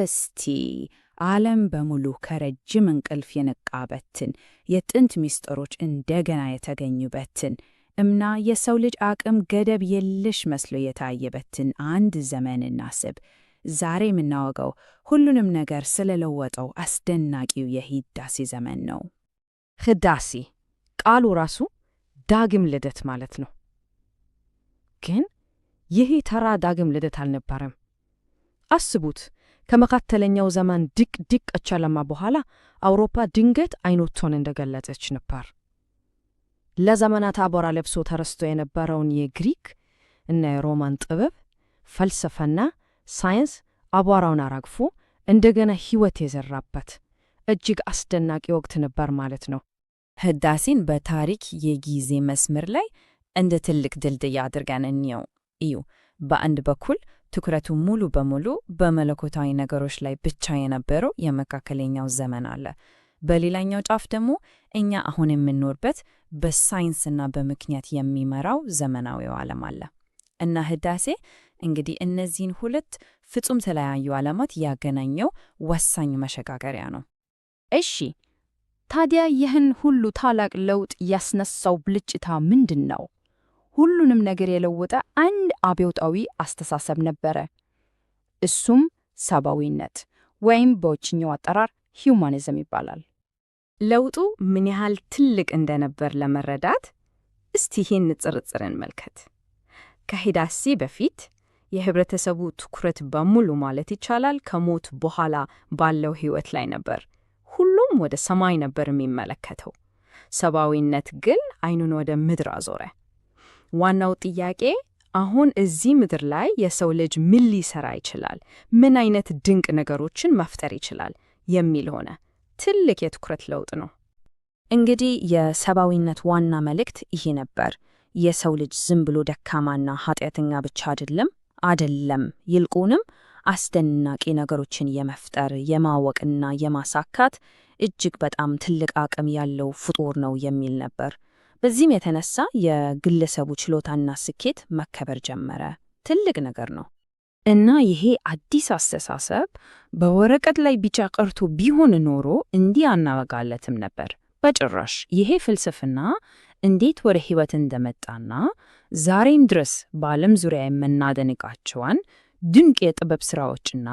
እስቲ ዓለም በሙሉ ከረጅም እንቅልፍ የነቃበትን የጥንት ምስጢሮች እንደገና የተገኙበትን እና የሰው ልጅ አቅም ገደብ የለሽ መስሎ የታየበትን አንድ ዘመን እናስብ። ዛሬ የምናወጋው ሁሉንም ነገር ስለለወጠው አስደናቂው የህዳሴ ዘመን ነው። ህዳሴ ቃሉ ራሱ ዳግም ልደት ማለት ነው። ግን ይሄ ተራ ዳግም ልደት አልነበረም። አስቡት፣ ከመካከለኛው ዘመን ድቅድቅ ጨለማ በኋላ አውሮፓ ድንገት አይኖቿን እንደገለጸች ነበር። ለዘመናት አቧራ ለብሶ ተረስቶ የነበረውን የግሪክ እና የሮማን ጥበብ፣ ፍልስፍና፣ ሳይንስ አቧራውን አራግፎ እንደገና ሕይወት የዘራበት እጅግ አስደናቂ ወቅት ነበር ማለት ነው። ህዳሴን በታሪክ የጊዜ መስመር ላይ እንደ ትልቅ ድልድይ አድርገን እንየው። እዩ፣ በአንድ በኩል ትኩረቱ ሙሉ በሙሉ በመለኮታዊ ነገሮች ላይ ብቻ የነበረው የመካከለኛው ዘመን አለ። በሌላኛው ጫፍ ደግሞ እኛ አሁን የምንኖርበት በሳይንስና በምክንያት የሚመራው ዘመናዊው ዓለም አለ እና ህዳሴ እንግዲህ እነዚህን ሁለት ፍጹም ተለያዩ ዓለማት ያገናኘው ወሳኝ መሸጋገሪያ ነው። እሺ፣ ታዲያ ይህን ሁሉ ታላቅ ለውጥ ያስነሳው ብልጭታ ምንድን ነው? ሁሉንም ነገር የለወጠ አንድ አብዮታዊ አስተሳሰብ ነበረ። እሱም ሰብአዊነት ወይም በውጭኛው አጠራር ሂውማኒዝም ይባላል። ለውጡ ምን ያህል ትልቅ እንደነበር ለመረዳት እስቲ ይህን ንጽጽር እንመልከት። ከህዳሴ በፊት የህብረተሰቡ ትኩረት በሙሉ ማለት ይቻላል ከሞት በኋላ ባለው ህይወት ላይ ነበር። ሁሉም ወደ ሰማይ ነበር የሚመለከተው። ሰብአዊነት ግን አይኑን ወደ ምድር አዞረ። ዋናው ጥያቄ አሁን እዚህ ምድር ላይ የሰው ልጅ ምን ሊሰራ ይችላል፣ ምን አይነት ድንቅ ነገሮችን መፍጠር ይችላል የሚል ሆነ። ትልቅ የትኩረት ለውጥ ነው። እንግዲህ የሰብአዊነት ዋና መልእክት ይሄ ነበር። የሰው ልጅ ዝም ብሎ ደካማና ኃጢአተኛ ብቻ አይደለም፣ ይልቁንም አስደናቂ ነገሮችን የመፍጠር የማወቅና የማሳካት እጅግ በጣም ትልቅ አቅም ያለው ፍጡር ነው የሚል ነበር። በዚህም የተነሳ የግለሰቡ ችሎታና ስኬት መከበር ጀመረ። ትልቅ ነገር ነው። እና ይሄ አዲስ አስተሳሰብ በወረቀት ላይ ብቻ ቀርቶ ቢሆን ኖሮ እንዲህ አናወጋለትም ነበር በጭራሽ። ይሄ ፍልስፍና እንዴት ወደ ህይወት እንደመጣና ዛሬም ድረስ በዓለም ዙሪያ የምናደንቃቸውን ድንቅ የጥበብ ሥራዎችና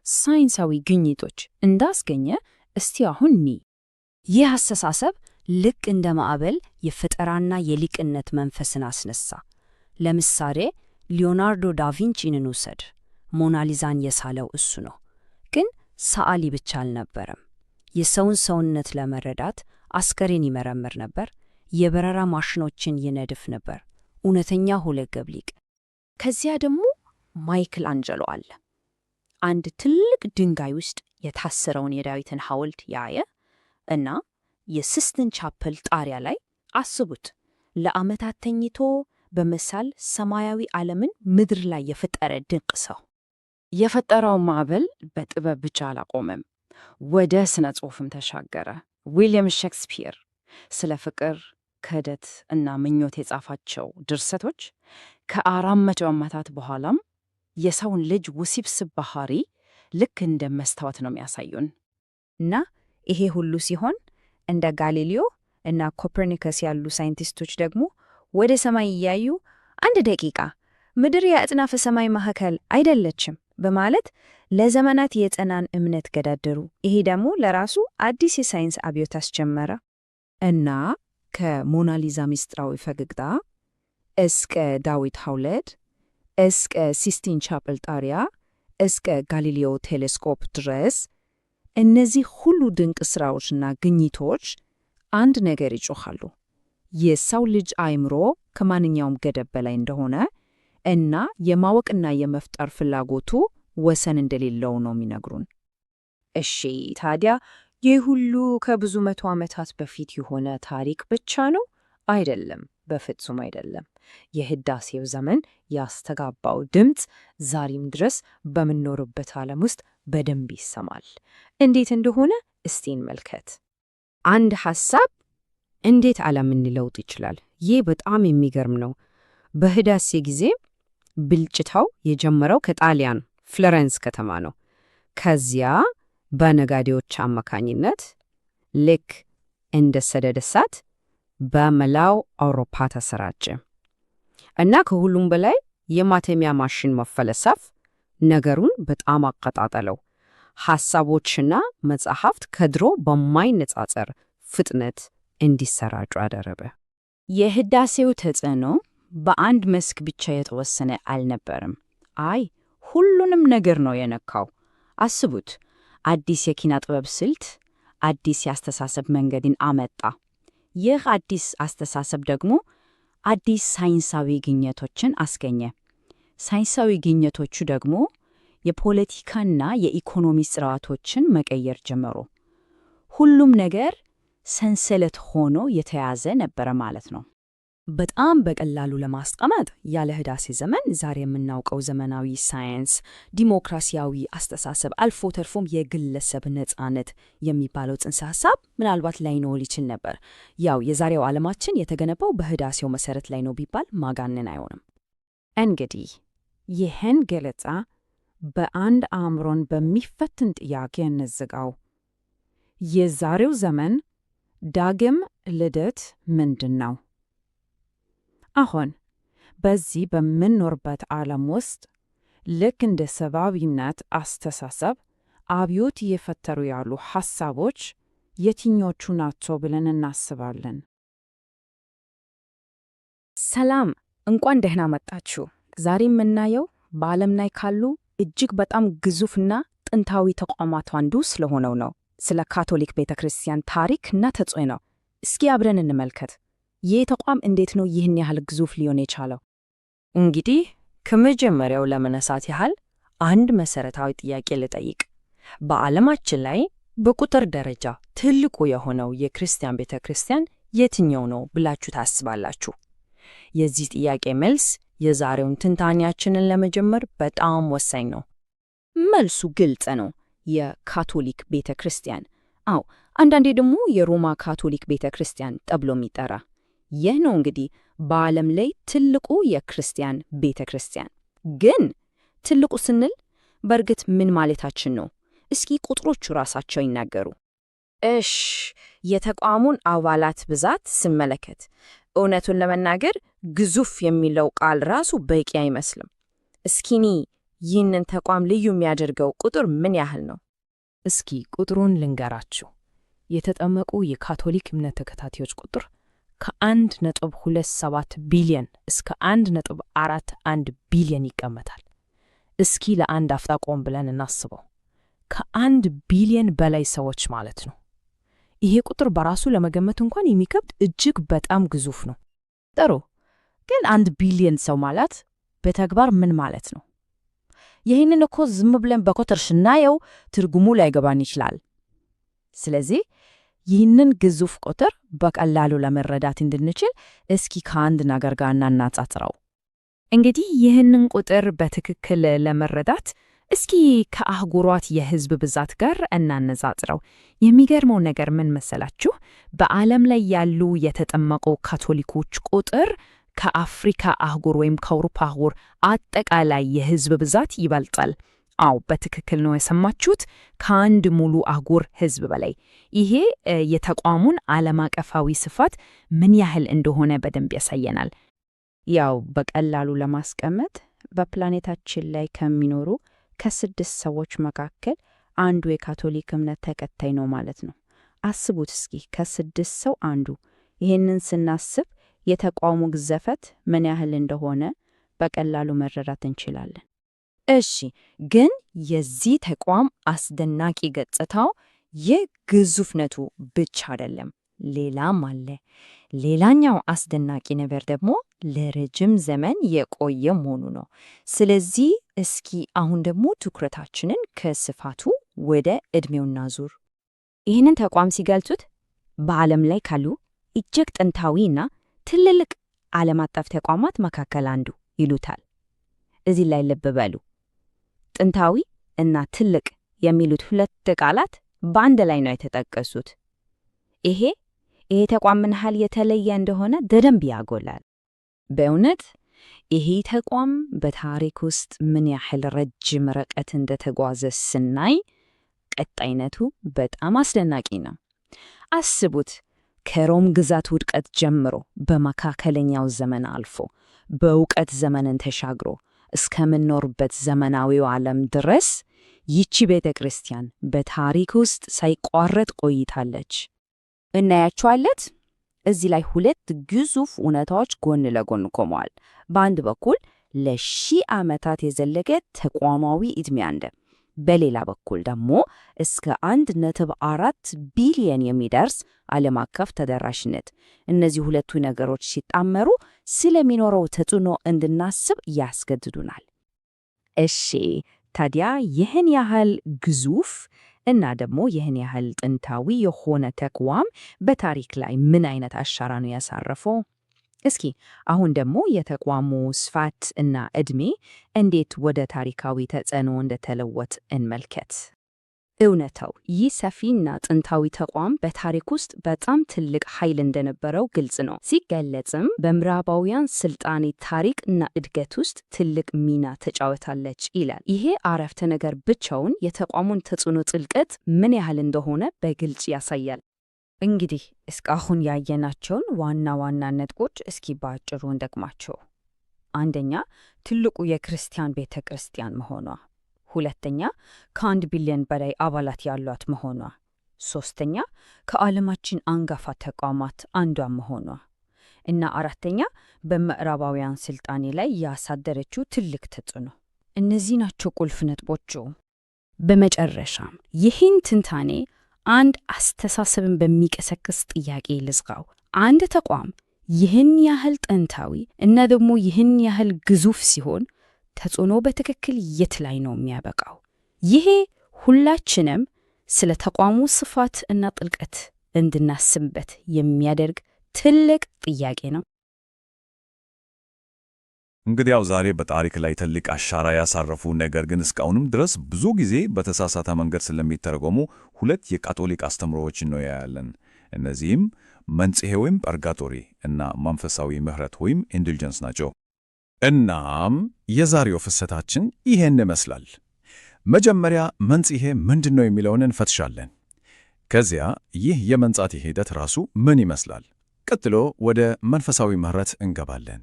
ሳይንሳዊ ግኝቶች እንዳስገኘ እስቲ አሁን ይህ አስተሳሰብ ልክ እንደ ማዕበል የፈጠራና የሊቅነት መንፈስን አስነሳ። ለምሳሌ ሊዮናርዶ ዳቪንቺን እንውሰድ። ሞናሊዛን የሳለው እሱ ነው። ግን ሰዓሊ ብቻ አልነበረም። የሰውን ሰውነት ለመረዳት አስከሬን ይመረምር ነበር። የበረራ ማሽኖችን ይነድፍ ነበር። እውነተኛ ሁለገብ ሊቅ። ከዚያ ደግሞ ማይክል አንጀሎ አለ። አንድ ትልቅ ድንጋይ ውስጥ የታሰረውን የዳዊትን ሐውልት ያየ እና የሲስቲን ቻፕል ጣሪያ ላይ አስቡት፣ ለዓመታት ተኝቶ በመሳል ሰማያዊ ዓለምን ምድር ላይ የፈጠረ ድንቅ ሰው። የፈጠረው ማዕበል በጥበብ ብቻ አላቆመም፣ ወደ ስነ ጽሑፍም ተሻገረ። ዊልያም ሼክስፒር ስለ ፍቅር፣ ክህደት እና ምኞት የጻፋቸው ድርሰቶች ከ400 ዓመታት በኋላም የሰውን ልጅ ውስብስብ ባህሪ ልክ እንደ መስታወት ነው የሚያሳዩን። እና ይሄ ሁሉ ሲሆን እንደ ጋሊሊዮ እና ኮፐርኒከስ ያሉ ሳይንቲስቶች ደግሞ ወደ ሰማይ እያዩ አንድ ደቂቃ ምድር የአጽናፈ ሰማይ ማዕከል አይደለችም በማለት ለዘመናት የጸናን እምነት ገዳደሩ። ይሄ ደግሞ ለራሱ አዲስ የሳይንስ አብዮት አስጀመረ። እና ከሞናሊዛ ምስጢራዊ ፈገግታ እስከ ዳዊት ሐውልት እስከ ሲስቲን ቻፕል ጣሪያ እስከ ጋሊሊዮ ቴሌስኮፕ ድረስ እነዚህ ሁሉ ድንቅ ሥራዎችና ግኝቶች አንድ ነገር ይጮኻሉ። የሰው ልጅ አእምሮ ከማንኛውም ገደብ በላይ እንደሆነ እና የማወቅና የመፍጠር ፍላጎቱ ወሰን እንደሌለው ነው የሚነግሩን። እሺ፣ ታዲያ ይህ ሁሉ ከብዙ መቶ ዓመታት በፊት የሆነ ታሪክ ብቻ ነው? አይደለም፣ በፍጹም አይደለም። የህዳሴው ዘመን ያስተጋባው ድምፅ ዛሬም ድረስ በምንኖርበት ዓለም ውስጥ በደንብ ይሰማል። እንዴት እንደሆነ እስቲ እንመልከት። አንድ ሐሳብ እንዴት ዓለምን ሊለውጥ ይችላል? ይህ በጣም የሚገርም ነው። በህዳሴ ጊዜ ብልጭታው የጀመረው ከጣሊያን ፍሎረንስ ከተማ ነው። ከዚያ በነጋዴዎች አማካኝነት ልክ እንደ ሰደድ እሳት በመላው አውሮፓ ተሰራጨ እና ከሁሉም በላይ የማተሚያ ማሽን መፈለሰፍ ነገሩን በጣም አቀጣጠለው። ሐሳቦችና መጻሕፍት ከድሮ በማይነጻጸር ፍጥነት እንዲሰራጩ አደረገ። የህዳሴው ተጽዕኖ በአንድ መስክ ብቻ የተወሰነ አልነበረም። ሁሉንም ነገር ነው የነካው። አስቡት፣ አዲስ የኪነ ጥበብ ስልት፣ አዲስ የአስተሳሰብ መንገድን አመጣ። ይህ አዲስ አስተሳሰብ ደግሞ አዲስ ሳይንሳዊ ግኝቶችን አስገኘ። ሳይንሳዊ ግኝቶቹ ደግሞ የፖለቲካና የኢኮኖሚ ስርዓቶችን መቀየር ጀመሩ። ሁሉም ነገር ሰንሰለት ሆኖ የተያዘ ነበረ ማለት ነው። በጣም በቀላሉ ለማስቀመጥ ያለ ህዳሴ ዘመን ዛሬ የምናውቀው ዘመናዊ ሳይንስ፣ ዲሞክራሲያዊ አስተሳሰብ፣ አልፎ ተርፎም የግለሰብ ነጻነት የሚባለው ጽንሰ ሐሳብ ምናልባት ላይኖር ይችል ነበር። የዛሬው ዓለማችን የተገነባው በህዳሴው መሰረት ላይ ነው ቢባል ማጋነን አይሆንም። እንግዲህ ይህን ገለጻ በአንድ አእምሮን በሚፈትን ጥያቄ እንዝጋው። የዛሬው ዘመን ዳግም ልደት ምንድን ነው? አሁን በዚህ በምንኖርበት ዓለም ውስጥ ልክ እንደ ሰብአዊነት አስተሳሰብ አብዮት እየፈጠሩ ያሉ ሐሳቦች የትኞቹ ናቸው ብለን እናስባለን? ሰላም፣ እንኳን ደህና መጣችሁ። ዛሬ የምናየው በዓለም ላይ ካሉ እጅግ በጣም ግዙፍና ጥንታዊ ተቋማት አንዱ ስለሆነው ነው። ስለ ካቶሊክ ቤተ ክርስቲያን ታሪክና ተጽዕኖ እስኪ አብረን እንመልከት። ይህ ተቋም እንዴት ነው ይህን ያህል ግዙፍ ሊሆን የቻለው? እንግዲህ ከመጀመሪያው ለመነሳት ያህል አንድ መሰረታዊ ጥያቄ ልጠይቅ። በዓለማችን ላይ በቁጥር ደረጃ ትልቁ የሆነው የክርስቲያን ቤተ ክርስቲያን የትኛው ነው ብላችሁ ታስባላችሁ? የዚህ ጥያቄ መልስ የዛሬውን ትንታኔያችንን ለመጀመር በጣም ወሳኝ ነው። መልሱ ግልጽ ነው፣ የካቶሊክ ቤተ ክርስቲያን። አንዳንዴ ደግሞ የሮማ ካቶሊክ ቤተ ክርስቲያን ተብሎ የሚጠራ። ይህ ነው እንግዲህ በዓለም ላይ ትልቁ የክርስቲያን ቤተ ክርስቲያን። ግን ትልቁ ስንል በእርግጥ ምን ማለታችን ነው? እስኪ ቁጥሮቹ ራሳቸው ይናገሩ። የተቋሙን አባላት ብዛት ስመለከት እውነቱን ለመናገር ግዙፍ የሚለው ቃል ራሱ በቂ አይመስልም። እስኪኒ ይህንን ተቋም ልዩ የሚያደርገው ቁጥር ምን ያህል ነው? እስኪ ቁጥሩን ልንገራችሁ። የተጠመቁ የካቶሊክ እምነት ተከታዮች ቁጥር ከ1.27 ቢሊዮን እስከ 1.41 ቢሊዮን ይቀመጣል። እስኪ ለአንድ አፍታ ቆም ብለን እናስበው። ከ1 ቢሊዮን በላይ ሰዎች ማለት ነው። ይሄ ቁጥር በራሱ ለመገመት እንኳን የሚከብድ እጅግ በጣም ግዙፍ ነው። ጥሩ፣ ግን 1 ቢሊዮን ሰው ማለት በተግባር ምን ማለት ነው? ይህንን እኮ ዝም ብለን በቁጥር ስናየው ትርጉሙ ላይገባን ይችላል። ስለዚህ ይህንን ግዙፍ ቁጥር በቀላሉ ለመረዳት እንድንችል እስኪ ከአንድ ነገር ጋር እናነጻጽረው። እንግዲህ ይህንን ቁጥር በትክክል ለመረዳት እስኪ ከአህጉሯት የሕዝብ ብዛት ጋር እናነጻጽረው። የሚገርመው ነገር ምን መሰላችሁ? በዓለም ላይ ያሉ የተጠመቁ ካቶሊኮች ቁጥር ከአፍሪካ አህጉር ወይም ከአውሮፓ አህጉር አጠቃላይ የሕዝብ ብዛት ይበልጣል። በትክክል ነው የሰማችሁት፣ ከአንድ ሙሉ አህጉር ሕዝብ በላይ። ይሄ የተቋሙን ዓለም አቀፋዊ ስፋት ምን ያህል እንደሆነ በደንብ ያሳየናል። በቀላሉ ለማስቀመጥ በፕላኔታችን ላይ ከሚኖሩ ከ6 ሰዎች መካከል አንዱ የካቶሊክ እምነት ተከታይ ነው ማለት ነው። አስቡት እስኪ፣ ከ6 ሰው አንዱ። ይህንን ስናስብ የተቋሙ ግዘፈት ምን ያህል እንደሆነ በቀላሉ መረዳት እንችላለን። ግን የዚህ ተቋም አስደናቂ ገጽታው የግዙፍነቱ ብቻ አይደለም፣ ሌላም አለ። ሌላኛው አስደናቂ ነገር ደግሞ ለረጅም ዘመን የቆየ መሆኑ ነው። ስለዚህ እስኪ አሁን ደግሞ ትኩረታችንን ከስፋቱ ወደ ዕድሜው እናዙር። ይህንን ተቋም ሲገልጹት በዓለም ላይ ካሉ እጅግ ጥንታዊና ትልልቅ ዓለም አቀፍ ተቋማት መካከል አንዱ ይሉታል። እዚህ ላይ ልብ በሉ። ጥንታዊ እና ትልቅ የሚሉት ሁለት ቃላት በአንድ ላይ ነው የተጠቀሱት። ይሄ ተቋም ምን ያህል የተለየ እንደሆነ በደንብ ያጎላል። በእውነት ይሄ ተቋም በታሪክ ውስጥ ምን ያህል ረጅም ርቀት እንደተጓዘ ስናይ ቀጣይነቱ በጣም አስደናቂ ነው። አስቡት፣ ከሮም ግዛት ውድቀት ጀምሮ በመካከለኛው ዘመን አልፎ በእውቀት ዘመንን ተሻግሮ እስከምንኖርበት ዘመናዊው ዓለም ድረስ ይቺ ቤተ ክርስቲያን በታሪክ ውስጥ ሳይቋረጥ ቆይታለች። እናያቸዋለን። እዚህ ላይ ሁለት ግዙፍ እውነታዎች ጎን ለጎን ቆመዋል። በአንድ በኩል ለሺህ ዓመታት የዘለቀ ተቋማዊ ዕድሜ አለ። በሌላ በኩል ደግሞ እስከ 1.4 ቢሊዮን የሚደርስ ዓለም አቀፍ ተደራሽነት። እነዚህ ሁለቱ ነገሮች ሲጣመሩ ስለሚኖረው ተጽዕኖ እንድናስብ ያስገድዱናል። እሺ፣ ታዲያ ይህን ያህል ግዙፍ እና ደግሞ ይህን ያህል ጥንታዊ የሆነ ተቋም በታሪክ ላይ ምን አይነት አሻራ ነው ያሳረፈው? እስኪ አሁን ደግሞ የተቋሙ ስፋት እና ዕድሜ እንዴት ወደ ታሪካዊ ተጽዕኖ እንደተለወጠ እንመልከት። እውነታው ይህ ሰፊና ጥንታዊ ተቋም በታሪክ ውስጥ በጣም ትልቅ ኃይል እንደነበረው ግልጽ ነው። ሲገለጽም በምዕራባውያን ስልጣኔ ታሪክ እና እድገት ውስጥ ትልቅ ሚና ተጫውታለች ይላል። ይሄ አረፍተ ነገር ብቻውን የተቋሙን ተጽዕኖ ጥልቀት ምን ያህል እንደሆነ በግልጽ ያሳያል። እንግዲህ እስካሁን ያየናቸውን ዋና ዋና ነጥቦች እስኪ በአጭሩ እንደግማቸው። አንደኛ፣ ትልቁ የክርስቲያን ቤተ ክርስቲያን መሆኗ። ሁለተኛ፣ ከ1 ቢሊዮን በላይ አባላት ያሏት መሆኗ። ሶስተኛ፣ ከዓለማችን አንጋፋ ተቋማት አንዷ መሆኗ እና አራተኛ፣ በምዕራባውያን ስልጣኔ ላይ ያሳደረችው ትልቅ ተጽዕኖ። እነዚህ ናቸው ቁልፍ ነጥቦቹ። በመጨረሻም ይህን ትንታኔ አንድ አስተሳሰብን በሚቀሰቅስ ጥያቄ ልዝጋው። አንድ ተቋም ይህን ያህል ጥንታዊ እና ደግሞ ይህን ያህል ግዙፍ ሲሆን ተጽዕኖ በትክክል የት ላይ ነው የሚያበቃው? ይሄ ሁላችንም ስለ ተቋሙ ስፋት እና ጥልቀት እንድናስብበት የሚያደርግ ትልቅ ጥያቄ ነው። እንግዲያው ዛሬ በታሪክ ላይ ትልቅ አሻራ ያሳረፉ ነገር ግን እስካሁንም ድረስ ብዙ ጊዜ በተሳሳተ መንገድ ስለሚተረጎሙ ሁለት የካቶሊክ አስተምሮዎችን ነው ያያለን። እነዚህም መንጽሔ ወይም ፐርጋቶሪ እና መንፈሳዊ ምሕረት ወይም ኢንዱልጀንስ ናቸው። እናም የዛሬው ፍሰታችን ይሄን ይመስላል። መጀመሪያ መንጽሔ ምንድን ነው የሚለውን እንፈትሻለን። ከዚያ ይህ የመንጻት ሂደት ራሱ ምን ይመስላል? ቀጥሎ ወደ መንፈሳዊ ምሕረት እንገባለን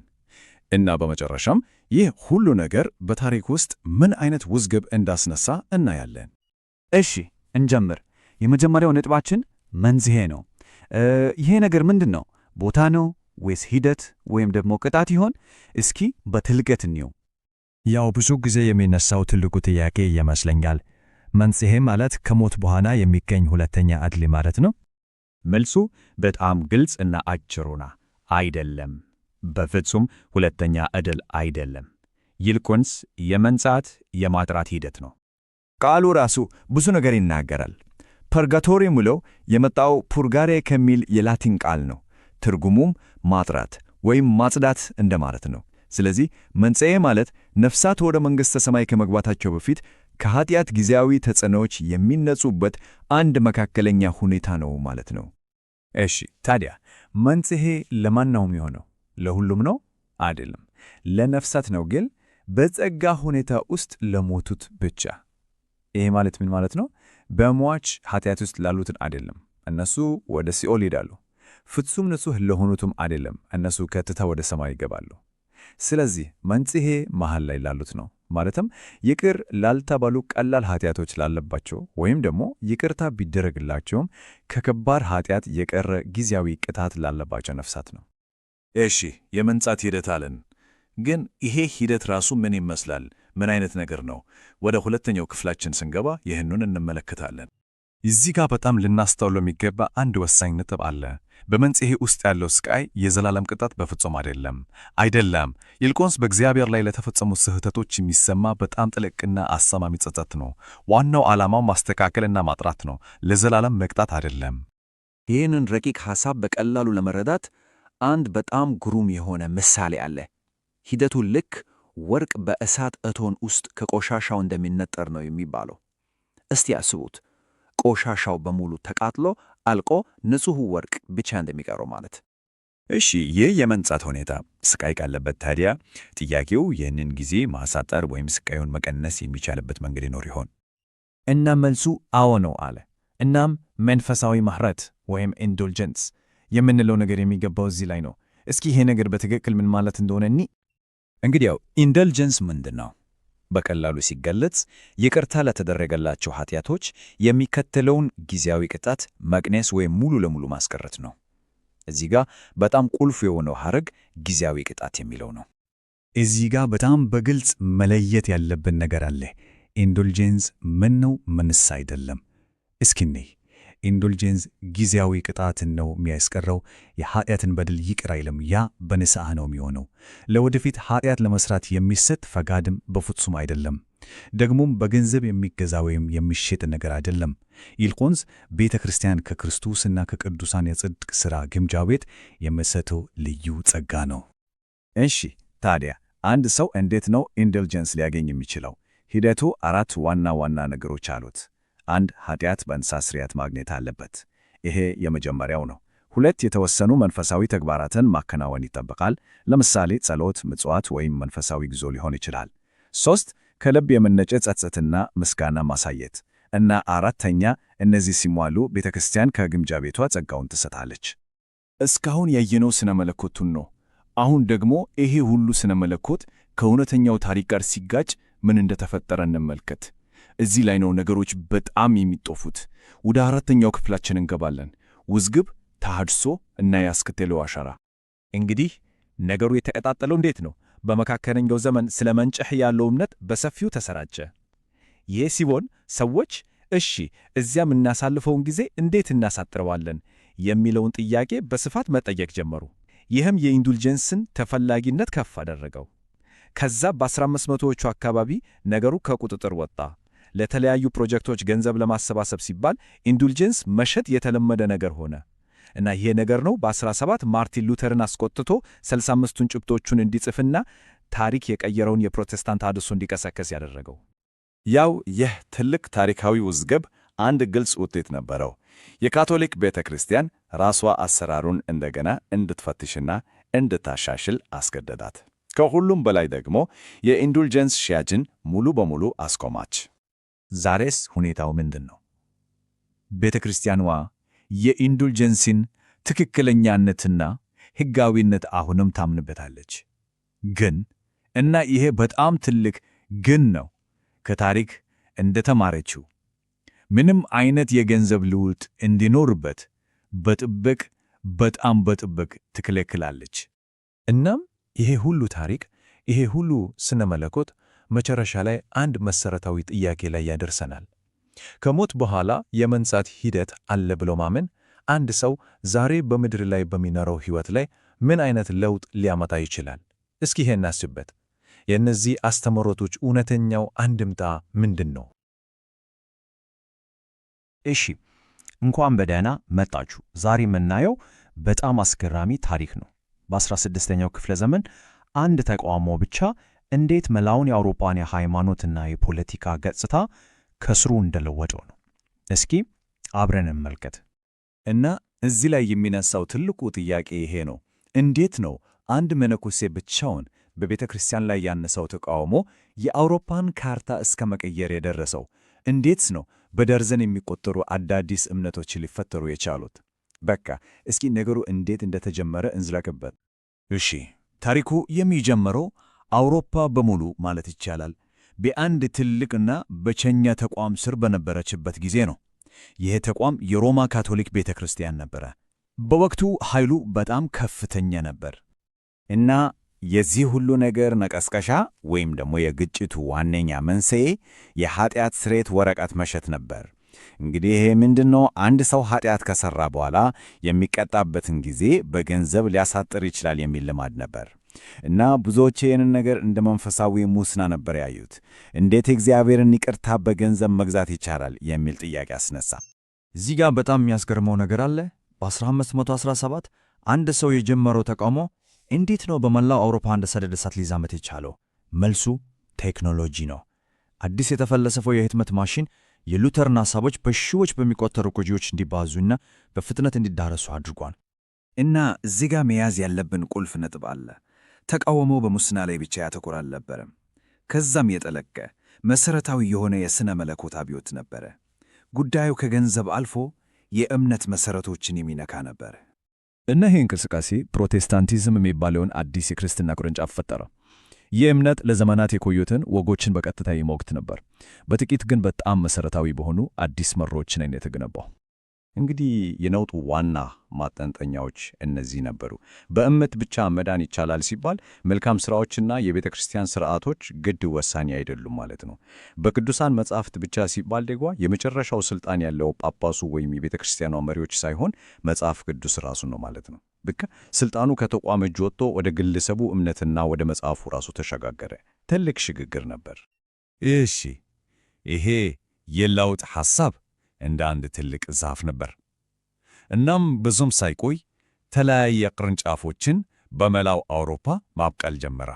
እና በመጨረሻም ይህ ሁሉ ነገር በታሪክ ውስጥ ምን አይነት ውዝግብ እንዳስነሳ እናያለን። እሺ እንጀምር። የመጀመሪያው ነጥባችን መንጽሔ ነው። ይሄ ነገር ምንድን ነው? ቦታ ነው ወይስ ሂደት ወይም ደግሞ ቅጣት ይሆን? እስኪ በጥልቀት እንየው። ያው ብዙ ጊዜ የሚነሳው ትልቁ ጥያቄ ይመስለኛል፣ መንጽሔ ማለት ከሞት በኋላ የሚገኝ ሁለተኛ ዕድል ማለት ነው? መልሱ በጣም ግልጽ እና አጭር ነው። አይደለም። በፍጹም ሁለተኛ ዕድል አይደለም። ይልቁንስ የመንጻት የማጥራት ሂደት ነው። ቃሉ ራሱ ብዙ ነገር ይናገራል። ፐርጋቶሪ የሚለው የመጣው ፑርጋሬ ከሚል የላቲን ቃል ነው። ትርጉሙም ማጥራት ወይም ማጽዳት እንደማለት ነው። ስለዚህ መንጽሔ ማለት ነፍሳት ወደ መንግሥተ ሰማይ ከመግባታቸው በፊት ከኃጢአት ጊዜያዊ ተጽዕኖዎች የሚነጹበት አንድ መካከለኛ ሁኔታ ነው ማለት ነው። እሺ፣ ታዲያ መንጽሔ ለማን ነው የሚሆነው? ለሁሉም ነው? አይደለም። ለነፍሳት ነው፣ ግን በጸጋ ሁኔታ ውስጥ ለሞቱት ብቻ። ይሄ ማለት ምን ማለት ነው? በሟች ኃጢአት ውስጥ ላሉትን አይደለም፣ እነሱ ወደ ሲኦል ይሄዳሉ። ፍጹም ንጹሕ ለሆኑትም አይደለም፣ እነሱ ቀጥታ ወደ ሰማይ ይገባሉ። ስለዚህ መንጽሔ መሃል ላይ ላሉት ነው። ማለትም ይቅር ላልተባሉ ቀላል ኃጢአቶች ላለባቸው ወይም ደግሞ ይቅርታ ቢደረግላቸውም ከከባድ ኃጢአት የቀረ ጊዜያዊ ቅጣት ላለባቸው ነፍሳት ነው። እሺ፣ የመንጻት ሂደት አለን። ግን ይሄ ሂደት ራሱ ምን ይመስላል? ምን አይነት ነገር ነው? ወደ ሁለተኛው ክፍላችን ስንገባ ይህንን እንመለከታለን። እዚህ ጋር በጣም ልናስተውለው የሚገባ አንድ ወሳኝ ነጥብ አለ። በመንጽሔ ውስጥ ያለው ስቃይ የዘላለም ቅጣት በፍጹም አይደለም። ይልቁንስ በእግዚአብሔር ላይ ለተፈጸሙ ስህተቶች የሚሰማ በጣም ጥልቅና አሰማሚ ጸጸት ነው። ዋናው ዓላማው ማስተካከልና ማጥራት ነው፣ ለዘላለም መቅጣት አይደለም። ይህንን ረቂቅ ሐሳብ በቀላሉ ለመረዳት አንድ በጣም ግሩም የሆነ ምሳሌ አለ። ሂደቱ ልክ ወርቅ በእሳት እቶን ውስጥ ከቆሻሻው እንደሚነጠር ነው የሚባለው። እስቲ አስቡት፣ ቆሻሻው በሙሉ ተቃጥሎ አልቆ ንጹሕ ወርቅ ብቻ እንደሚቀረው ማለት። እሺ፣ ይህ የመንጻት ሁኔታ ስቃይ ካለበት ታዲያ ጥያቄው ይህንን ጊዜ ማሳጠር ወይም ስቃዩን መቀነስ የሚቻልበት መንገድ ይኖር ይሆን? እና መልሱ አዎ ነው አለ። እናም መንፈሳዊ ምሕረት ወይም ኢንዱልጀንስ የምንለው ነገር የሚገባው እዚህ ላይ ነው። እስኪ ይሄ ነገር በትክክል ምን ማለት እንደሆነ እንግዲያው ኢንደልጀንስ ምንድን ነው? በቀላሉ ሲገለጽ ይቅርታ ለተደረገላቸው ኃጢአቶች የሚከተለውን ጊዜያዊ ቅጣት መቅነስ ወይም ሙሉ ለሙሉ ማስቀረት ነው። እዚህ ጋር በጣም ቁልፍ የሆነው ሐረግ ጊዜያዊ ቅጣት የሚለው ነው። እዚህ ጋር በጣም በግልጽ መለየት ያለብን ነገር አለ። ኢንዱልጀንስ ምን ነው? ምንስ አይደለም? እስኪ እንይ። ኢንዱልጀንስ ጊዜያዊ ቅጣትን ነው የሚያስቀረው። የኃጢአትን በደል ይቅር አይልም። ያ በንስሐ ነው የሚሆነው። ለወደፊት ኃጢአት ለመስራት የሚሰጥ ፈቃድም በፍጹም አይደለም። ደግሞም በገንዘብ የሚገዛ ወይም የሚሸጥ ነገር አይደለም። ይልቁንስ ቤተ ክርስቲያን ከክርስቶስና ከቅዱሳን የጽድቅ ሥራ ግምጃ ቤት የምትሰጠው ልዩ ጸጋ ነው። እሺ፣ ታዲያ አንድ ሰው እንዴት ነው ኢንደልጀንስ ሊያገኝ የሚችለው? ሂደቱ 4 ዋና ዋና ነገሮች አሉት። 1. ኃጢአት በንስሐ ስርየት ማግኘት አለበት። ይሄ የመጀመሪያው ነው። 2. የተወሰኑ መንፈሳዊ ተግባራትን ማከናወን ይጠበቃል። ለምሳሌ ጸሎት፣ ምጽዋት ወይም መንፈሳዊ ጉዞ ሊሆን ይችላል። 3. ከልብ የመነጨ ጸጸትና ምስጋና ማሳየት እና 4ኛ እነዚህ ሲሟሉ ቤተ ክርስቲያን ከግምጃ ቤቷ ጸጋውን ትሰጣለች። እስካሁን ያየነው ስነ መለኮቱን ነው። አሁን ደግሞ ይሄ ሁሉ ስነ መለኮት ከእውነተኛው ታሪክ ጋር ሲጋጭ ምን እንደተፈጠረ እንመልከት። እዚህ ላይ ነው ነገሮች በጣም የሚጦፉት። ወደ 4ኛው ክፍላችን እንገባለን። ውዝግብ፣ ተሐድሶ እና ያስከተለው አሻራ። እንግዲህ ነገሩ የተቀጣጠለው እንዴት ነው? በመካከለኛው ዘመን ስለ መንጨህ ያለው እምነት በሰፊው ተሰራጨ። ይህ ሲሆን ሰዎች እሺ እዚያ የምናሳልፈውን ጊዜ እንዴት እናሳጥረዋለን የሚለውን ጥያቄ በስፋት መጠየቅ ጀመሩ። ይህም የኢንዱልጀንስን ተፈላጊነት ከፍ አደረገው። ከዛ በ1500ዎቹ አካባቢ ነገሩ ከቁጥጥር ወጣ። ለተለያዩ ፕሮጀክቶች ገንዘብ ለማሰባሰብ ሲባል ኢንዱልጀንስ መሸጥ የተለመደ ነገር ሆነ እና ይሄ ነገር ነው በ17 ማርቲን ሉተርን አስቆጥቶ 65ቱን ጭብጦቹን እንዲጽፍና ታሪክ የቀየረውን የፕሮቴስታንት ተሐድሶ እንዲቀሰቀስ ያደረገው። ያው ይህ ትልቅ ታሪካዊ ውዝግብ አንድ ግልጽ ውጤት ነበረው። የካቶሊክ ቤተ ክርስቲያን ራሷ አሰራሩን እንደገና እንድትፈትሽና እንድታሻሽል አስገደዳት። ከሁሉም በላይ ደግሞ የኢንዱልጀንስ ሽያጭን ሙሉ በሙሉ አስቆማች። ዛሬስ ሁኔታው ምንድን ነው? ቤተ ክርስቲያኗ የኢንዱልጀንስን ትክክለኛነትና ሕጋዊነት አሁንም ታምንበታለች። ግን እና ይሄ በጣም ትልቅ ግን ነው፣ ከታሪክ እንደተማረችው ምንም አይነት የገንዘብ ልውውጥ እንዲኖርበት በጣም በጥብቅ ትከለክላለች። እናም ይሄ ሁሉ ታሪክ፣ ይሄ ሁሉ ስነ መለኮት መጨረሻ ላይ አንድ መሰረታዊ ጥያቄ ላይ ያደርሰናል። ከሞት በኋላ የመንጻት ሂደት አለ ብሎ ማመን አንድ ሰው ዛሬ በምድር ላይ በሚኖረው ሕይወት ላይ ምን አይነት ለውጥ ሊያመጣ ይችላል? እስኪ ይሄን አስቡበት። የእነዚህ አስተምህሮቶች እውነተኛው አንድምታ ምንድን ነው? እሺ፣ እንኳን በደህና መጣችሁ። ዛሬ የምናየው በጣም አስገራሚ ታሪክ ነው። በ16ኛው ክፍለ ዘመን አንድ ተቃውሞ ብቻ እንዴት መላውን የአውሮፓን የሃይማኖትና የፖለቲካ ገጽታ ከስሩ እንደለወጠው ነው። እስኪ አብረን እንመልከት። እና እዚህ ላይ የሚነሳው ትልቁ ጥያቄ ይሄ ነው። እንዴት ነው አንድ መነኩሴ ብቻውን በቤተ ክርስቲያን ላይ ያነሳው ተቃውሞ የአውሮፓን ካርታ እስከ መቀየር የደረሰው? እንዴት ነው በደርዘን የሚቆጠሩ አዳዲስ እምነቶች ሊፈጠሩ የቻሉት? በቃ እስኪ ነገሩ እንዴት እንደተጀመረ እንዝለቅበት። እሺ፣ ታሪኩ የሚጀምረው አውሮፓ በሙሉ ማለት ይቻላል በአንድ ትልቅና ብቸኛ ተቋም ስር በነበረችበት ጊዜ ነው። ይህ ተቋም የሮማ ካቶሊክ ቤተ ክርስቲያን ነበረ። በወቅቱ ኃይሉ በጣም ከፍተኛ ነበር እና የዚህ ሁሉ ነገር መቀስቀሻ ወይም ደግሞ የግጭቱ ዋነኛ መንስኤ የኃጢአት ስርየት ወረቀት መሸጥ ነበር። እንግዲህ ይሄ ምንድነው? አንድ ሰው ኃጢአት ከሰራ በኋላ የሚቀጣበትን ጊዜ በገንዘብ ሊያሳጥር ይችላል የሚል ልማድ ነበር እና ብዙዎች ይህንን ነገር እንደ መንፈሳዊ ሙስና ነበር ያዩት። እንዴት እግዚአብሔርን ይቅርታ በገንዘብ መግዛት ይቻላል የሚል ጥያቄ አስነሳ። እዚህ ጋር በጣም የሚያስገርመው ነገር አለ። በ1517 አንድ ሰው የጀመረው ተቃውሞ እንዴት ነው በመላው አውሮፓ እንደ ሰደድ እሳት ሊዛመት የቻለው? መልሱ ቴክኖሎጂ ነው። አዲስ የተፈለሰፈው የህትመት ማሽን የሉተርን ሐሳቦች በሺዎች በሚቆጠሩ ቅጂዎች እንዲባዙና በፍጥነት እንዲዳረሱ አድርጓል። እና እዚህ ጋር መያዝ ያለብን ቁልፍ ነጥብ አለ። ተቃውሞ በሙስና ላይ ብቻ ያተኮረ አልነበረም። ከዛም የጠለቀ መሠረታዊ የሆነ የሥነ መለኮት አብዮት ነበረ። ጉዳዩ ከገንዘብ አልፎ የእምነት መሠረቶችን የሚነካ ነበር። እና ይህ እንቅስቃሴ ፕሮቴስታንቲዝም የሚባለውን አዲስ የክርስትና ቅርንጫፍ ፈጠረ። ይህ እምነት ለዘመናት የቆዩትን ወጎችን በቀጥታ ይሞግት ነበር። በጥቂት ግን በጣም መሠረታዊ በሆኑ አዲስ መርሆዎች ላይ የተገነባው። እንግዲህ የነውጡ ዋና ማጠንጠኛዎች እነዚህ ነበሩ። በእምነት ብቻ መዳን ይቻላል ሲባል መልካም ሥራዎችና የቤተ ክርስቲያን ሥርዓቶች ግድ ወሳኝ አይደሉም ማለት ነው። በቅዱሳን መጻሕፍት ብቻ ሲባል ደግሞ የመጨረሻው ሥልጣን ያለው ጳጳሱ ወይም የቤተ ክርስቲያኗ መሪዎች ሳይሆን መጽሐፍ ቅዱስ ራሱ ነው ማለት ነው። በቃ ሥልጣኑ ከተቋም እጅ ወጥቶ ወደ ግለሰቡ እምነትና ወደ መጽሐፉ ራሱ ተሸጋገረ። ትልቅ ሽግግር ነበር። እሺ፣ ይሄ የለውጥ ሐሳብ እንደ አንድ ትልቅ ዛፍ ነበር። እናም ብዙም ሳይቆይ ተለያየ ቅርንጫፎችን በመላው አውሮፓ ማብቀል ጀመረ።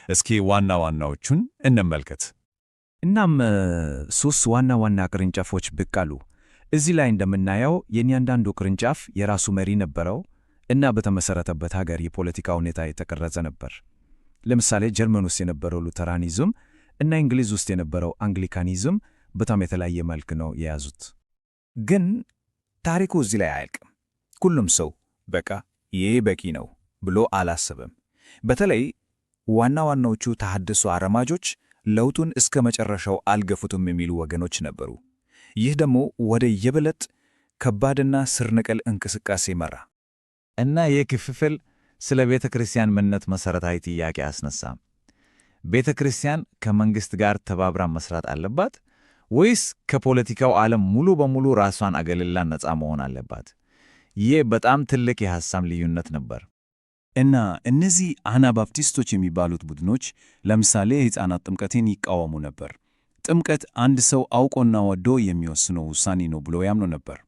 እስኪ ዋና ዋናዎቹን እንመልከት። እናም 3 ዋና ዋና ቅርንጫፎች ብቅ አሉ። እዚህ ላይ እንደምናየው የእያንዳንዱ ቅርንጫፍ የራሱ መሪ ነበረው እና በተመሠረተበት ሀገር የፖለቲካ ሁኔታ የተቀረጸ ነበር። ለምሳሌ ጀርመን ውስጥ የነበረው ሉተራኒዝም እና እንግሊዝ ውስጥ የነበረው አንግሊካኒዝም በጣም የተለያየ መልክ ነው የያዙት። ግን ታሪኩ እዚህ ላይ አያልቅም። ሁሉም ሰው በቃ ይሄ በቂ ነው ብሎ አላሰበም። በተለይ ዋና ዋናዎቹ ተሐድሶ አራማጆች ለውጡን እስከ መጨረሻው አልገፉትም የሚሉ ወገኖች ነበሩ። ይህ ደግሞ ወደ የበለጠ ከባድና ስር ነቀል እንቅስቃሴ መራ እና ይህ ክፍፍል ስለ ቤተ ክርስቲያን ምንነት መሠረታዊ ጥያቄ አስነሳም። ቤተ ክርስቲያን ከመንግሥት ጋር ተባብራ መስራት አለባት ወይስ ከፖለቲካው ዓለም ሙሉ በሙሉ ራሷን አገልላ ነፃ መሆን አለባት? ይህ በጣም ትልቅ የሐሳብ ልዩነት ነበር። እና እነዚህ አናባፕቲስቶች የሚባሉት ቡድኖች ለምሳሌ የሕፃናት ጥምቀትን ይቃወሙ ነበር። ጥምቀት አንድ ሰው አውቆና ወዶ የሚወስነው ውሳኔ ነው ብሎ ያምኑ ነበር።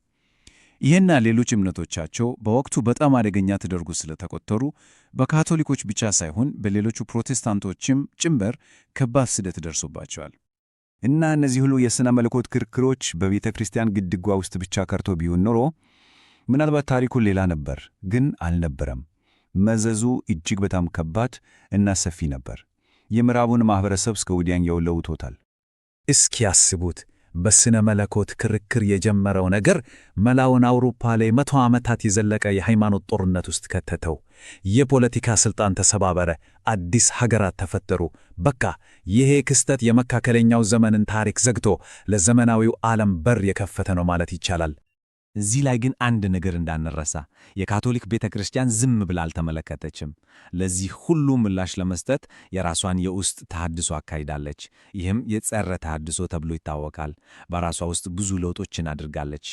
ይህና ሌሎች እምነቶቻቸው በወቅቱ በጣም አደገኛ ተደርጎ ስለተቆጠሩ በካቶሊኮች ብቻ ሳይሆን በሌሎቹ ፕሮቴስታንቶችም ጭምር ከባድ ስደት ደርሶባቸዋል። እና እነዚህ ሁሉ የሥነ መለኮት ክርክሮች በቤተ ክርስቲያን ግድጓ ውስጥ ብቻ ቀርቶ ቢሆን ኖሮ ምናልባት ታሪኩ ሌላ ነበር። ግን አልነበረም። መዘዙ እጅግ በጣም ከባድ እና ሰፊ ነበር። የምዕራቡን ማኅበረሰብ እስከ ወዲያኛው ለውጦታል። እስኪ ያስቡት፣ በሥነ መለኮት ክርክር የጀመረው ነገር መላውን አውሮፓ ላይ 100 ዓመታት የዘለቀ የሃይማኖት ጦርነት ውስጥ ከተተው። የፖለቲካ ሥልጣን ተሰባበረ፣ አዲስ ሀገራት ተፈጠሩ። በቃ ይሄ ክስተት የመካከለኛው ዘመንን ታሪክ ዘግቶ ለዘመናዊው ዓለም በር የከፈተ ነው ማለት ይቻላል። እዚህ ላይ ግን አንድ ነገር እንዳንረሳ፣ የካቶሊክ ቤተ ክርስቲያን ዝም ብላ አልተመለከተችም። ለዚህ ሁሉ ምላሽ ለመስጠት የራሷን የውስጥ ተሐድሶ አካሂዳለች። ይህም የጸረ ተሐድሶ ተብሎ ይታወቃል። በራሷ ውስጥ ብዙ ለውጦችን አድርጋለች።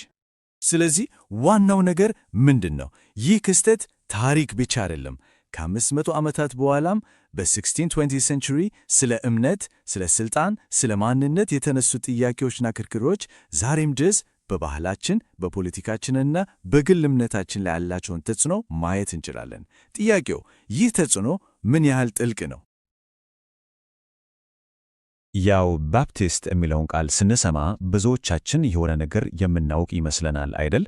ስለዚህ ዋናው ነገር ምንድን ነው? ይህ ክስተት ታሪክ ብቻ አይደለም። ከ500 ዓመታት በኋላም በ1620 ሴንቹሪ ስለ እምነት፣ ስለ ሥልጣን፣ ስለ ማንነት የተነሱ ጥያቄዎችና ክርክሮች ዛሬም ድረስ በባህላችን በፖለቲካችንና በግል እምነታችን ላይ ያላቸውን ተጽዕኖ ማየት እንችላለን። ጥያቄው ይህ ተጽዕኖ ምን ያህል ጥልቅ ነው? ያው ባፕቲስት የሚለውን ቃል ስንሰማ ብዙዎቻችን የሆነ ነገር የምናውቅ ይመስለናል አይደል?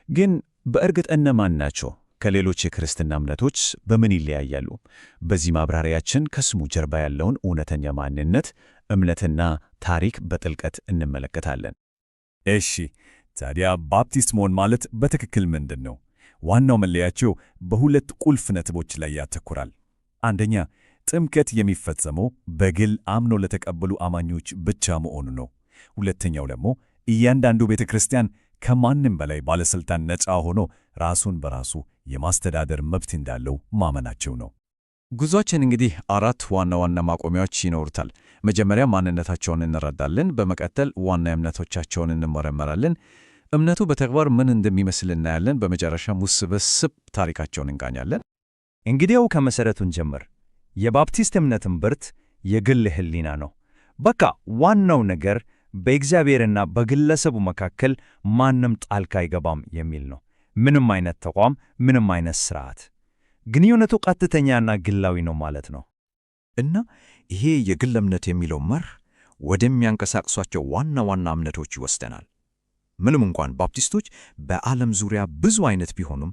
ግን በእርግጥ እነማን ናቸው? ከሌሎች የክርስትና እምነቶች በምን ይለያያሉ? በዚህ ማብራሪያችን ከስሙ ጀርባ ያለውን እውነተኛ ማንነት፣ እምነትና ታሪክ በጥልቀት እንመለከታለን። እሺ፣ ታዲያ ባፕቲስት መሆን ማለት በትክክል ምንድን ነው? ዋናው መለያቸው በሁለት ቁልፍ ነጥቦች ላይ ያተኩራል። አንደኛ፣ ጥምቀት የሚፈጸመው በግል አምኖ ለተቀበሉ አማኞች ብቻ መሆኑ ነው። ሁለተኛው ደግሞ እያንዳንዱ ቤተ ክርስቲያን ከማንም በላይ ባለሥልጣን ነፃ ሆኖ ራሱን በራሱ የማስተዳደር መብት እንዳለው ማመናቸው ነው። ጉዟችን እንግዲህ 4 ዋና ዋና ማቆሚያዎች ይኖሩታል። መጀመሪያ ማንነታቸውን እንረዳለን። በመቀጠል ዋና እምነቶቻቸውን እንመረመራለን። እምነቱ በተግባር ምን እንደሚመስል እናያለን። በመጨረሻም ውስብስብ ታሪካቸውን እንቃኛለን። እንግዲያው ከመሠረቱን ጀምር። የባፕቲስት እምነት እምብርት የግል ሕሊና ነው። በቃ ዋናው ነገር በእግዚአብሔርና በግለሰቡ መካከል ማንም ጣልቃ አይገባም የሚል ነው። ምንም አይነት ተቋም፣ ምንም አይነት ሥርዓት። ግንኙነቱ ቀጥተኛና ግላዊ ነው ማለት ነው። እና ይሄ የግል እምነት የሚለው መርህ ወደሚያንቀሳቅሷቸው ዋና ዋና እምነቶች ይወስደናል። ምንም እንኳን ባፕቲስቶች በዓለም ዙሪያ ብዙ አይነት ቢሆኑም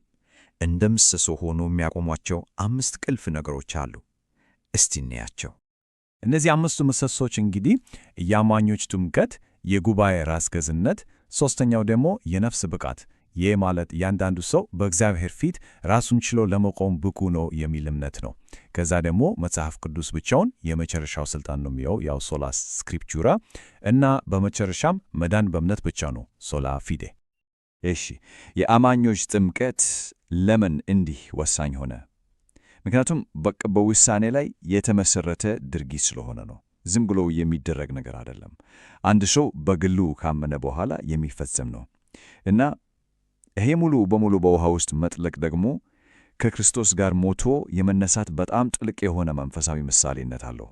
እንደ ምሰሶ ሆኖ የሚያቆሟቸው 5 ቁልፍ ነገሮች አሉ። እስቲ እንያቸው። እነዚህ 5ቱ ምሰሶች እንግዲህ የአማኞች ጥምቀት፣ የጉባኤ ራስ ገዝነት፣ ሦስተኛው ደግሞ የነፍስ ብቃት። ይህ ማለት እያንዳንዱ ሰው በእግዚአብሔር ፊት ራሱን ችሎ ለመቆም ብቁ ነው የሚል እምነት ነው። ከዛ ደግሞ መጽሐፍ ቅዱስ ብቻውን የመጨረሻው ሥልጣን ነው የሚለው ያው ሶላ ስክሪፕቹራ፣ እና በመጨረሻም መዳን በእምነት ብቻ ነው ሶላ ፊዴ። እሺ፣ የአማኞች ጥምቀት ለምን እንዲህ ወሳኝ ሆነ? ምክንያቱም በውሳኔ ላይ የተመሰረተ ድርጊት ስለሆነ ነው። ዝም ብሎ የሚደረግ ነገር አይደለም። አንድ ሰው በግሉ ካመነ በኋላ የሚፈጸም ነው እና ይሄ ሙሉ በሙሉ በውሃ ውስጥ መጥለቅ ደግሞ ከክርስቶስ ጋር ሞቶ የመነሳት በጣም ጥልቅ የሆነ መንፈሳዊ ምሳሌነት አለው።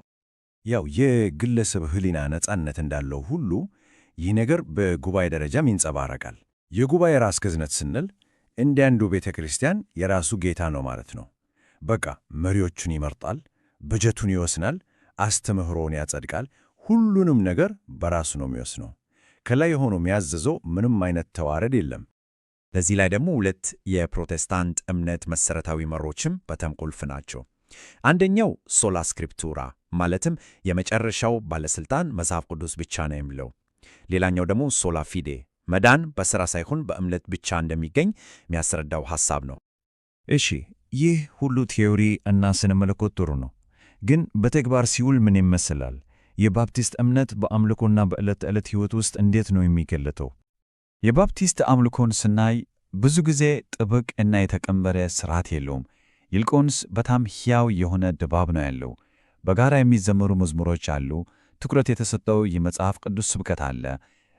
ያው የግለሰብ ሕሊና ነጻነት እንዳለው ሁሉ ይህ ነገር በጉባኤ ደረጃም ይንጸባረቃል። የጉባኤ ራስ ገዝነት ስንል እንደ አንዱ ቤተ ክርስቲያን የራሱ ጌታ ነው ማለት ነው። በቃ መሪዎቹን ይመርጣል፣ በጀቱን ይወስናል፣ አስተምህሮውን ያጸድቃል። ሁሉንም ነገር በራሱ ነው የሚወስነው። ከላይ ሆኖ የሚያዘዘው ምንም አይነት ተዋረድ የለም። ለዚህ ላይ ደግሞ 2 የፕሮቴስታንት እምነት መሠረታዊ መርሆችም በጣም ቁልፍ ናቸው። አንደኛው ሶላ ስክሪፕቱራ ማለትም የመጨረሻው ባለሥልጣን መጽሐፍ ቅዱስ ብቻ ነው የሚለው። ሌላኛው ደግሞ ሶላ ፊዴ መዳን በሥራ ሳይሆን በእምነት ብቻ እንደሚገኝ የሚያስረዳው ሐሳብ ነው። እሺ፣ ይህ ሁሉ ቲዮሪ እና ስነ መለኮት ጥሩ ነው፣ ግን በተግባር ሲውል ምን ይመስላል? የባፕቲስት እምነት በአምልኮና በዕለት ተዕለት ሕይወት ውስጥ እንዴት ነው የሚገለጠው? የባፕቲስት አምልኮን ስናይ ብዙ ጊዜ ጥብቅ እና የተቀመረ ሥርዓት የለውም። ይልቁንስ በጣም ሕያው የሆነ ድባብ ነው ያለው። በጋራ የሚዘመሩ መዝሙሮች አሉ፣ ትኩረት የተሰጠው የመጽሐፍ ቅዱስ ስብከት አለ፣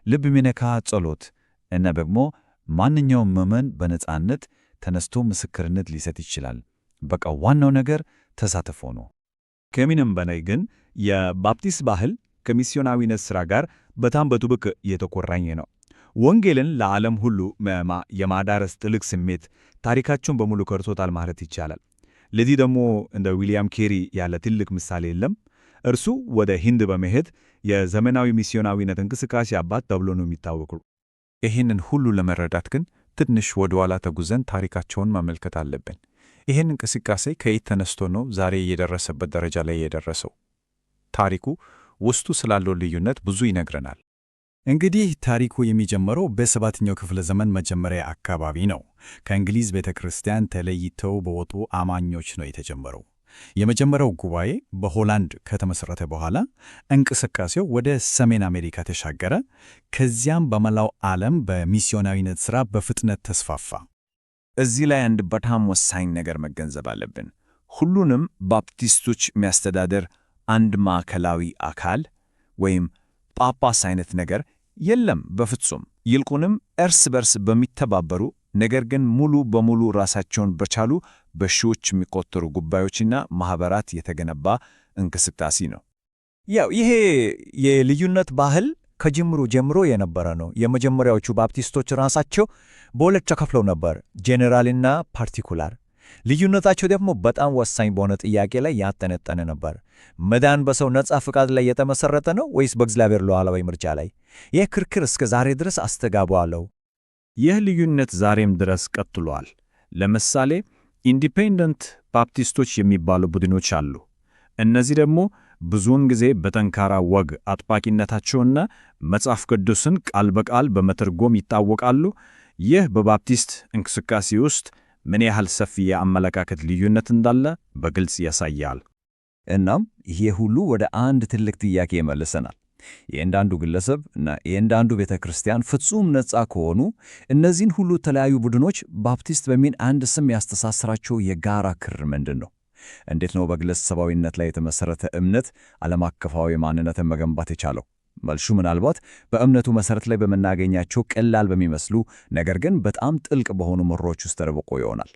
ልብ የሚነካ ጸሎት እና ደግሞ ማንኛውም ምዕመን በነጻነት ተነስቶ ምስክርነት ሊሰጥ ይችላል። በቃ ዋናው ነገር ተሳትፎ ነው። ከምንም በላይ ግን የባፕቲስት ባህል ከሚስዮናዊነት ሥራ ጋር በጣም በጥብቅ የተቆራኘ ነው። ወንጌልን ለዓለም ሁሉ የማዳረስ ጥልቅ ስሜት ታሪካቸውን በሙሉ ከርቶታል ማለት ይቻላል። ለዚህ ደግሞ እንደ ዊልያም ኬሪ ያለ ትልቅ ምሳሌ የለም። እርሱ ወደ ሂንድ በመሄድ የዘመናዊ ሚስዮናዊነት እንቅስቃሴ አባት ተብሎ ነው የሚታወቀው። ይህንን ሁሉ ለመረዳት ግን ትንሽ ወደ ኋላ ተጉዘን ታሪካቸውን መመልከት አለብን። ይህን እንቅስቃሴ ከየት ተነስቶ ነው ዛሬ የደረሰበት ደረጃ ላይ የደረሰው? ታሪኩ ውስጡ ስላለው ልዩነት ብዙ ይነግረናል። እንግዲህ ታሪኩ የሚጀምረው በ7ኛው ክፍለ ዘመን መጀመሪያ አካባቢ ነው። ከእንግሊዝ ቤተ ክርስቲያን ተለይተው በወጡ አማኞች ነው የተጀመረው። የመጀመሪያው ጉባኤ በሆላንድ ከተመሠረተ በኋላ እንቅስቃሴው ወደ ሰሜን አሜሪካ ተሻገረ። ከዚያም በመላው ዓለም በሚስዮናዊነት ሥራ በፍጥነት ተስፋፋ። እዚህ ላይ አንድ በጣም ወሳኝ ነገር መገንዘብ አለብን። ሁሉንም ባፕቲስቶች የሚያስተዳደር አንድ ማዕከላዊ አካል ወይም ጳጳስ አይነት ነገር የለም በፍጹም። ይልቁንም እርስ በርስ በሚተባበሩ ነገር ግን ሙሉ በሙሉ ራሳቸውን በቻሉ በሺዎች የሚቆጠሩ ጉባኤዎችና ማኅበራት የተገነባ እንቅስቃሴ ነው። ያው ይሄ የልዩነት ባህል ከጅምሩ ጀምሮ የነበረ ነው። የመጀመሪያዎቹ ባፕቲስቶች ራሳቸው በሁለት ተከፍለው ነበር፣ ጄኔራልና ፓርቲኩላር። ልዩነታቸው ደግሞ በጣም ወሳኝ በሆነ ጥያቄ ላይ ያጠነጠነ ነበር። መዳን በሰው ነጻ ፍቃድ ላይ የተመሠረተ ነው ወይስ በእግዚአብሔር ሉዓላዊ ምርጫ ላይ? ይህ ክርክር እስከ ዛሬ ድረስ አስተጋባዋለሁ። ይህ ልዩነት ዛሬም ድረስ ቀጥሏል። ለምሳሌ ኢንዲፔንደንት ባፕቲስቶች የሚባሉ ቡድኖች አሉ። እነዚህ ደግሞ ብዙውን ጊዜ በጠንካራ ወግ አጥባቂነታቸውና መጽሐፍ ቅዱስን ቃል በቃል በመተርጎም ይታወቃሉ። ይህ በባፕቲስት እንቅስቃሴ ውስጥ ምን ያህል ሰፊ የአመለካከት ልዩነት እንዳለ በግልጽ ያሳያል። እናም ይሄ ሁሉ ወደ አንድ ትልቅ ጥያቄ ይመልሰናል። የእያንዳንዱ ግለሰብ እና የእያንዳንዱ ቤተ ክርስቲያን ፍጹም ነጻ ከሆኑ እነዚህን ሁሉ የተለያዩ ቡድኖች ባፕቲስት በሚል አንድ ስም ያስተሳስራቸው የጋራ ክር ምንድን ነው? እንዴት ነው በግለሰባዊነት ላይ የተመሠረተ እምነት ዓለም አቀፋዊ ማንነትን መገንባት የቻለው? መልሱ ምናልባት በእምነቱ መሠረት ላይ በምናገኛቸው ቀላል በሚመስሉ ነገር ግን በጣም ጥልቅ በሆኑ መርሆች ውስጥ ተደብቆ ይሆናል።